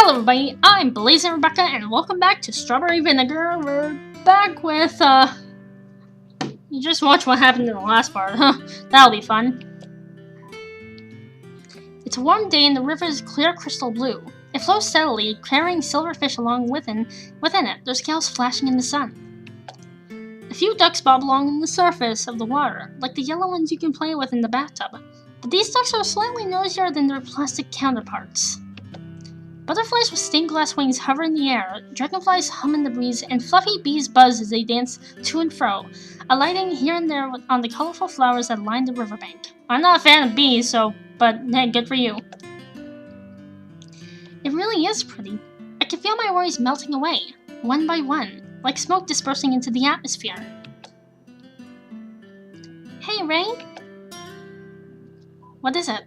Hello everybody, I'm Blaze and Rebecca, and welcome back to Strawberry Vinegar. We're back with, you just watch what happened in the last part, huh? That'll be fun. It's a warm day and the river is clear crystal blue. It flows steadily, carrying silverfish along within it, their scales flashing in the sun. A few ducks bob along on the surface of the water, like the yellow ones you can play with in the bathtub. But these ducks are slightly nosier than their plastic counterparts. Butterflies with stained glass wings hover in the air, dragonflies hum in the breeze, and fluffy bees buzz as they dance to and fro, alighting here and there on the colorful flowers that line the riverbank. I'm not a fan of bees, but hey, good for you. It really is pretty. I can feel my worries melting away, one by one, like smoke dispersing into the atmosphere. Hey, Ray? What is it?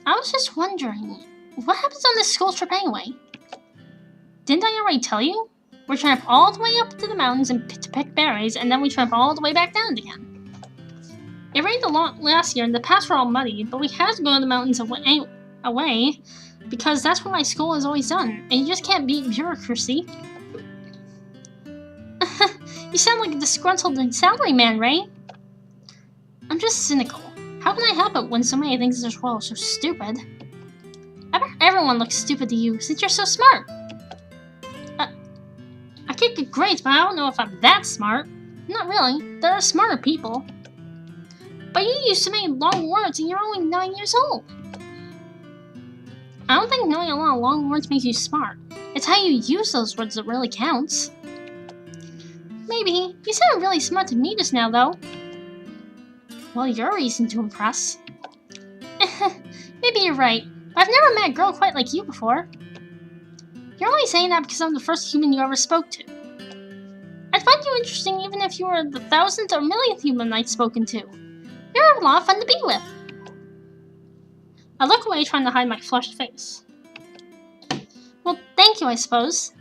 I was just wondering, what happens on this school trip anyway? Didn't I already tell you? We tramp all the way up to the mountains to pick berries, and then we tramp all the way back down again. It rained a lot last year, and the paths were all muddy, but we had to go to the mountains away because that's what my school has always done, and you just can't beat bureaucracy. You sound like a disgruntled salaryman, Ray. I'm just cynical. How can I help it when so many things in this world are so stupid? I bet everyone looks stupid to you, since you're so smart. I could get grades, but I don't know if I'm that smart. Not really. There are smarter people. But you use so many long words, and you're only 9 years old. I don't think knowing a lot of long words makes you smart. It's how you use those words that really counts. Maybe. You sounded really smart to me just now, though. Well, you're a reason to impress. Maybe you're right. I've never met a girl quite like you before. You're only saying that because I'm the first human you ever spoke to. I'd find you interesting even if you were the 1,000th or 1,000,000th human I'd spoken to. You're a lot of fun to be with. I look away trying to hide my flushed face. Well, thank you, I suppose.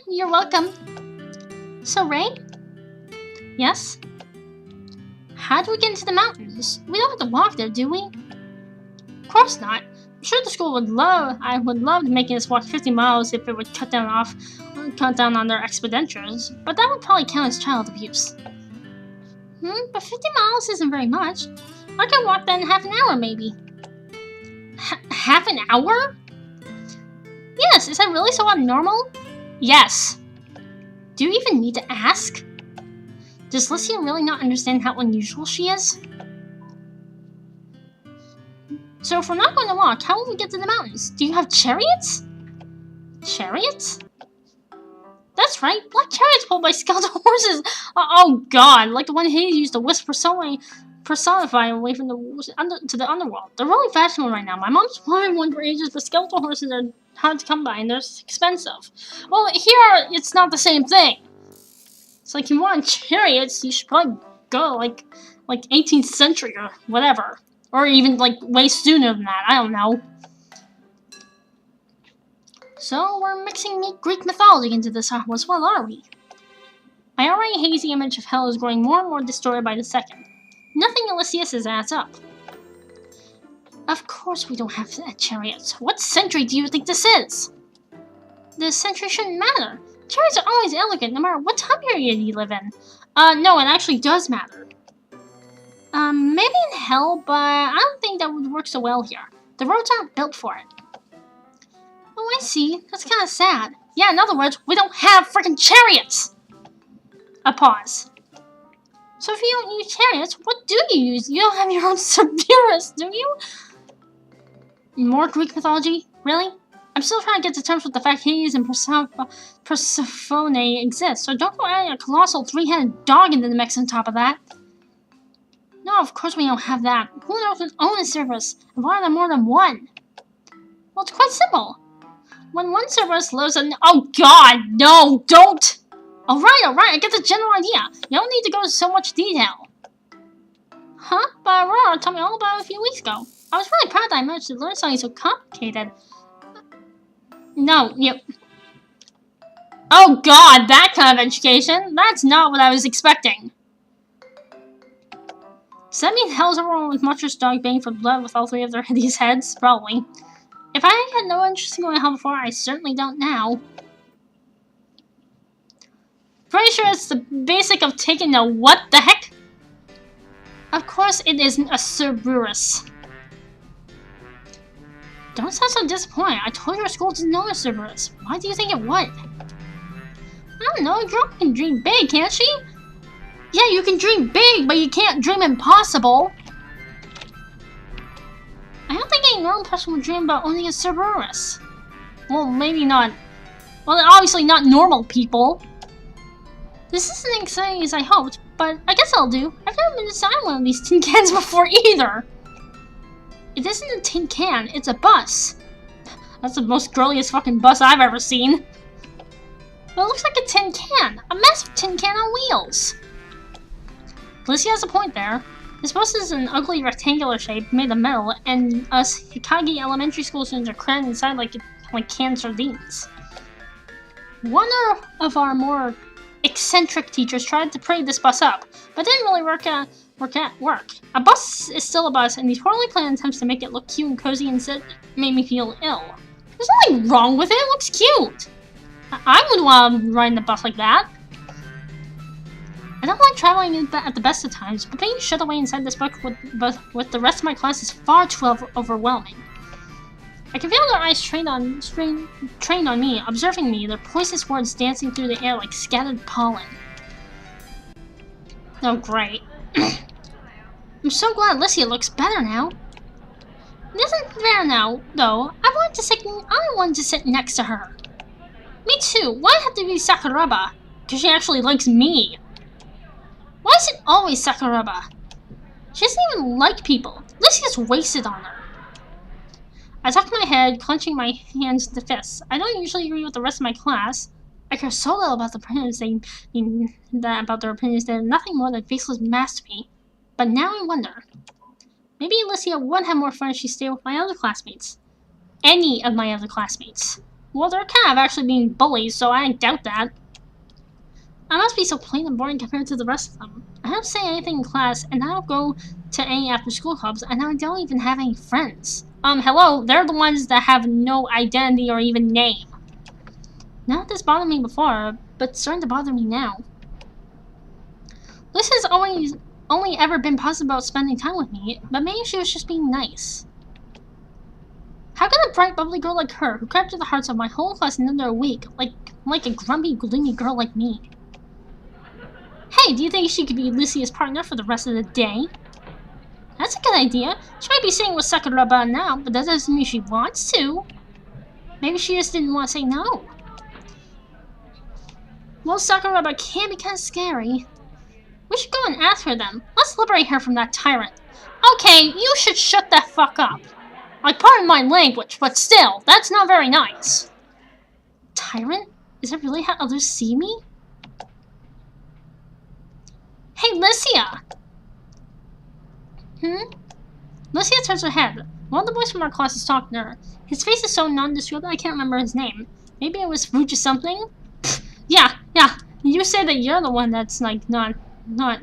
You're welcome. So, Ray? Yes? How do we get into the mountains? We don't have to walk there, do we? Of course not. I'm sure the school would love to make us walk 50 miles if it would cut down on their expenditures, but that would probably count as child abuse. But 50 miles isn't very much. I can walk that in half an hour, maybe. Half an hour? Yes, is that really so abnormal? Yes. Do you even need to ask? Does Lycia really not understand how unusual she is? So if we're not going to walk, how will we get to the mountains? Do you have chariots? Chariots? That's right, black chariots pulled by skeletal horses! Oh god, like the one Hades used to whisk personify away from to the underworld. They're really fashionable right now. My mom's wanted one for ages, but skeletal horses are hard to come by and they're expensive. Well, here, it's not the same thing. It's like, you want chariots, you should probably go like 18th century or whatever. Or even, like, way sooner than that. I don't know. So, we're mixing Greek mythology into this as well, are we? My already hazy image of hell is growing more and more distorted by the second. Nothing in Lycia says adds up. Of course we don't have chariots. What century do you think this is? The century shouldn't matter. Chariots are always elegant, no matter what time period you live in. No, it actually does matter. Maybe in hell, but I don't think that would work so well here. The roads aren't built for it. Oh, I see. That's kind of sad. Yeah, in other words, we don't have freaking chariots! A pause. So if you don't use chariots, what do you use? You don't have your own Cerberus, do you? More Greek mythology? Really? I'm still trying to get to terms with the fact Hades and Persephone exist, so don't go adding a colossal 3-headed dog into the mix on top of that. No, of course we don't have that. Who knows would own a Cerberus? And why are there more than one? Well, it's quite simple. When one Cerberus lives in— Oh god, no, don't! Alright, I get the general idea. You don't need to go into so much detail. Huh? But Aurora told me all about it a few weeks ago. I was really proud that I managed to learn something so complicated. No, you— Oh god, that kind of education? That's not what I was expecting. Does that mean hell's everyone with Muchter's dog baying for blood with all 3 of their hideous heads? Probably. If If I had no interest in going to hell before, I certainly don't now. Pretty sure it's the basic of taking a what the heck? Of course it isn't a Cerberus. Don't sound so disappointed. I told your school didn't know a Cerberus. Why do you think it would? I don't know, a girl can dream big, can't she? Yeah, you can dream big, but you can't dream impossible. I don't think any normal person would dream about owning a Cerberus. Well, maybe not. Well, obviously not normal people. This isn't as exciting as I hoped, but I guess I'll do. I've never been inside one of these tin cans before either. It isn't a tin can, it's a bus. That's the most girliest fucking bus I've ever seen. But it looks like a tin can. A massive tin can on wheels. Lizzie has a point there. This bus is an ugly rectangular shape made of metal, and us Hikage elementary school students are crammed inside like canned sardines. One of our more eccentric teachers tried to pray this bus up, but didn't really work. A bus is still a bus, and these poorly planned attempts to make it look cute and cozy instead made me feel ill. There's nothing wrong with it. It looks cute. I would want to ride in a bus like that. I don't like traveling at the best of times, but being shut away inside this book with the rest of my class is far too overwhelming. I can feel their eyes trained on me, observing me, their poisonous words dancing through the air like scattered pollen. Oh, great. I'm so glad Lycia looks better now. It isn't fair now, though. I wanted to sit next to her. Me too. Why have to be Sakuraba? Because she actually likes me. Why is it always Sakuraba? She doesn't even like people. Lycia's wasted on her. I tucked my head, clenching my hands into fists. I don't usually agree with the rest of my class. I care so little about the opinions about their opinions that nothing more than faceless masks to me. But now I wonder. Maybe Lycia would have more fun if she stayed with my other classmates. Any of my other classmates. Well, they're kind of actually being bullies, so I doubt that. I must be so plain and boring compared to the rest of them. I don't say anything in class, and I don't go to any after-school clubs, and I don't even have any friends. Hello, they're the ones that have no identity or even name. Not that this bothered me before, but it's starting to bother me now. Lycia's only ever been positive about spending time with me, but maybe she was just being nice. How can a bright, bubbly girl like her, who captured the hearts of my whole class in under a week, like a grumpy, gloomy girl like me? Hey, do you think she could be Lycia's partner for the rest of the day? That's a good idea. She might be sitting with Sakuraba now, but that doesn't mean she wants to. Maybe she just didn't want to say no. Well, Sakuraba can be kind of scary. We should go and ask her then. Let's liberate her from that tyrant. Okay, you should shut that fuck up. Like, pardon my language, but still, that's not very nice. Tyrant? Is that really how others see me? Hey, Lycia! Lycia turns her head. One of the boys from our class is talking to her. His face is so nondescript that I can't remember his name. Maybe it was Fuji something? Yeah. You say that you're the one that's, like, not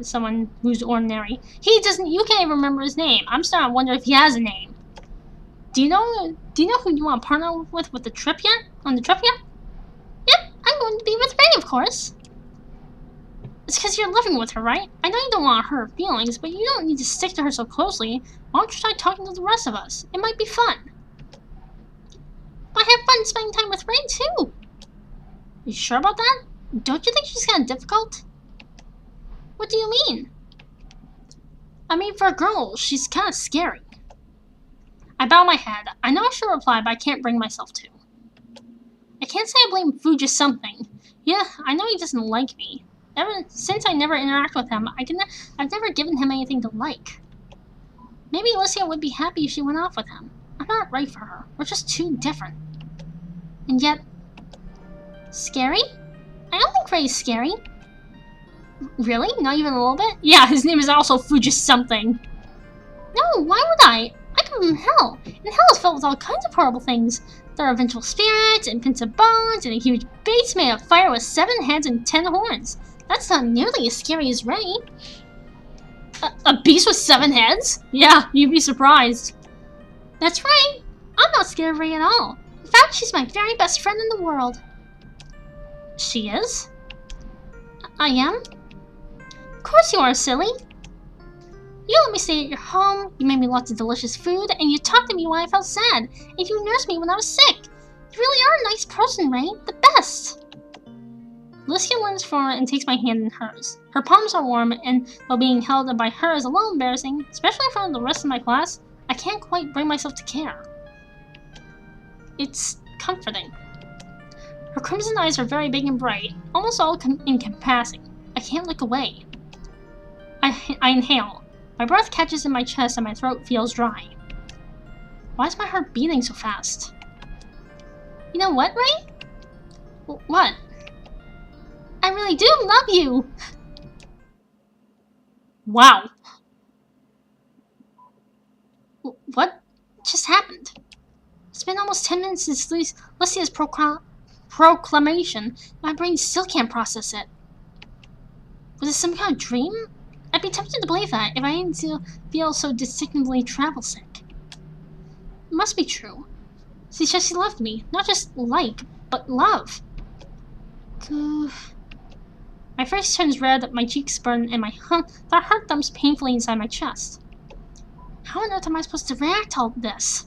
someone who's ordinary. You can't even remember his name. I'm starting to wonder if he has a name. Do you know who you want to partner with the trip yet? On the trip yet? Yep, I'm going to be with Ray, of course. It's because you're living with her, right? I know you don't want to hurt her feelings, but you don't need to stick to her so closely. Why don't you try talking to the rest of us? It might be fun. I have fun spending time with Ray, too. You sure about that? Don't you think she's kind of difficult? What do you mean? I mean, for a girl, she's kind of scary. I bow my head. I know I should reply, but I can't bring myself to. I can't say I blame Fuji something. Yeah, I know he doesn't like me. Since I never interact with him, I've never given him anything to like. Maybe Lycia would be happy if she went off with him. I'm not right for her. We're just too different. And yet... Scary? I don't think Ray's scary. Really? Not even a little bit? Yeah, his name is also Fuji something. No, why would I? I come from hell, and hell is filled with all kinds of horrible things. There are vengeful spirits, and pins of bones, and a huge beast made of fire with 7 heads and 10 horns. That's not nearly as scary as Ray. A beast with 7 heads? Yeah, you'd be surprised. That's right. I'm not scared of Ray at all. In fact, she's my very best friend in the world. She is? I am? Of course you are, silly. You let me stay at your home, you made me lots of delicious food, and you talked to me when I felt sad, and you nursed me when I was sick. You really are a nice person, Ray. The best. Alicia leans forward and takes my hand in hers. Her palms are warm, and while being held by her is a little embarrassing, especially in front of the rest of my class, I can't quite bring myself to care. It's comforting. Her crimson eyes are very big and bright, almost all encompassing. I can't look away. I inhale. My breath catches in my chest and my throat feels dry. Why is my heart beating so fast? You know what, Ray? What? I really do love you! Wow. What just happened? It's been almost 10 minutes since Lucia's proclamation. My brain still can't process it. Was it some kind of dream? I'd be tempted to believe that if I didn't feel so distinctly travel sick. It must be true. She said she loved me. Not just like, but love. My face turns red, my cheeks burn, and my heart thumps painfully inside my chest. How on earth am I supposed to react to all this?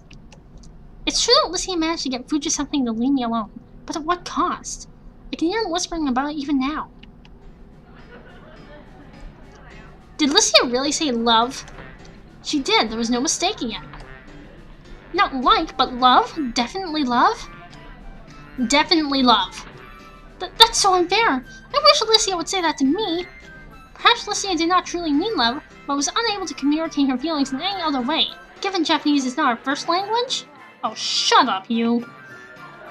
It's true that Lucia managed to get Fuji something to leave me alone, but at what cost? I can hear him whispering about it even now. Did Lucia really say love? She did, there was no mistaking it. Not like, but love? Definitely love? Definitely love. That's so unfair. I wish Lucia would say that to me. Perhaps Lucia did not truly mean love, but was unable to communicate her feelings in any other way, given Japanese is not her first language? Oh, shut up, you.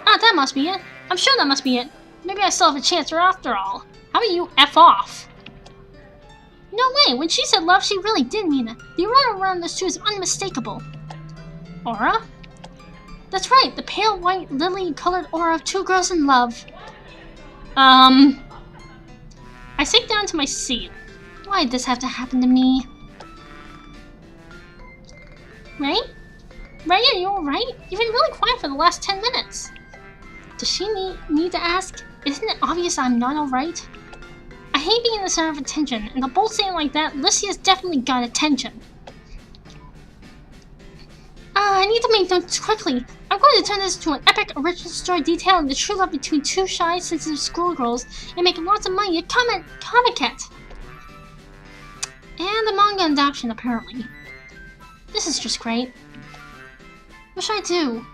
Ah, that must be it. I'm sure that must be it. Maybe I still have a chance after all. How about you F off? No way, when she said love, she really did mean it. The aura around those two is unmistakable. Aura? That's right, the pale white lily-colored aura of two girls in love. I sink down to my seat. Why did this have to happen to me? Ray? Ray, are you alright? You've been really quiet for the last 10 minutes. Does she need to ask? Isn't it obvious I'm not alright? I hate being the center of attention, and a bold statement like that, Lucia's definitely got attention. I need to make notes quickly. I'm going to turn this into an epic original story detailing the true love between two shy, sensitive schoolgirls and make lots of money at Comic-Con. And a manga adaptation, apparently. This is just great. What should I do?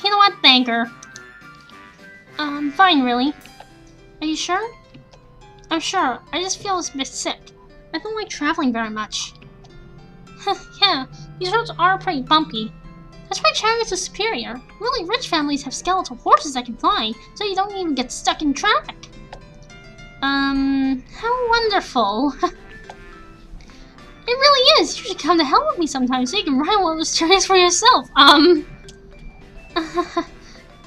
You know what? Thank her. Fine, really. Are you sure? I'm sure. I just feel a bit sick. I don't like traveling very much. Yeah, these roads are pretty bumpy. That's why chariots are superior. Really rich families have skeletal horses that can fly, so you don't even get stuck in traffic. How wonderful. It really is. You should come to hell with me sometime so you can ride one of those chariots for yourself.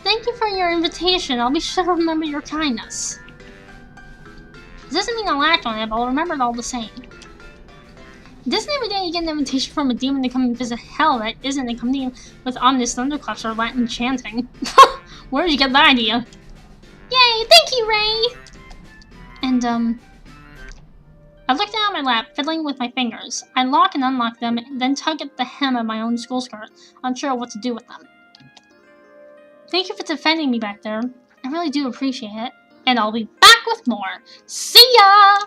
Thank you for your invitation. I'll be sure to remember your kindness. It doesn't mean I'll act on it, but I'll remember it all the same. It isn't every day you get an invitation from a demon to come and visit hell that isn't accompanied with ominous thunderclaps or Latin chanting. Where did you get that idea? Yay! Thank you, Ray! And, I look down at my lap, fiddling with my fingers. I lock and unlock them, then tug at the hem of my own school skirt, unsure what to do with them. Thank you for defending me back there. I really do appreciate it. And I'll be back with more. See ya!